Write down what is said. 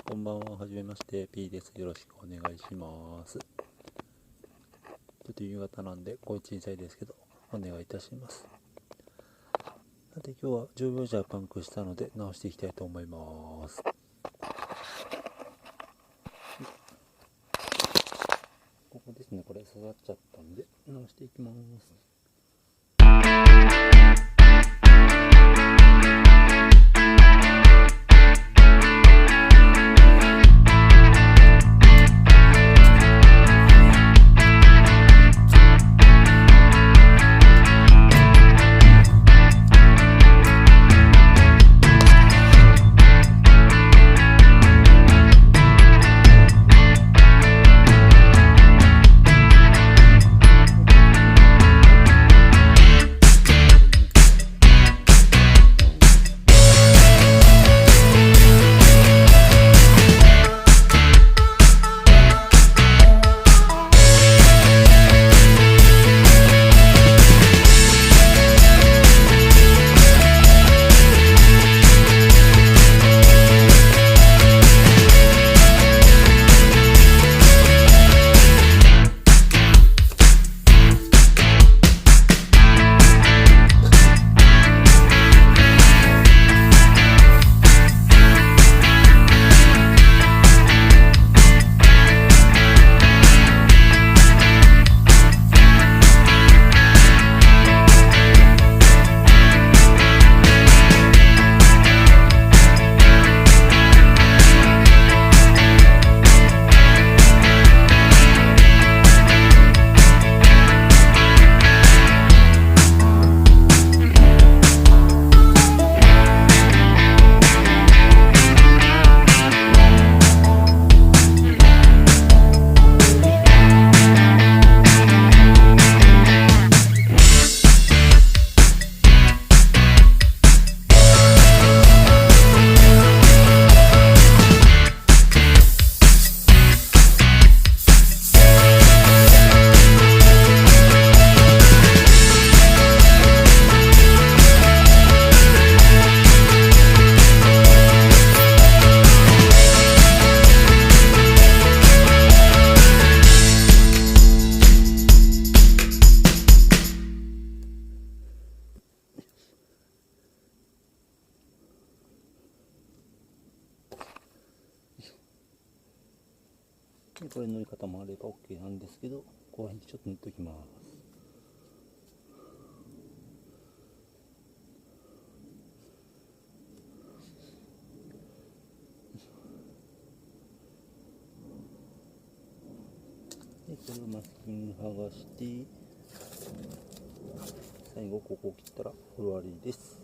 こんばんは、はじめまして、P です。よろしくお願いします。ちょっと夕方なんで、声小さいですけど、お願いいたします。さて、今日は乗用車がパンクしたので、直していきたいと思います。ここですね、これ刺さっちゃったんで、直していきます。これ塗り方もあれば OK なんですけど、ここら辺ちょっと塗っときます。で、これをマスキング剥がして、最後ここを切ったら終わりです。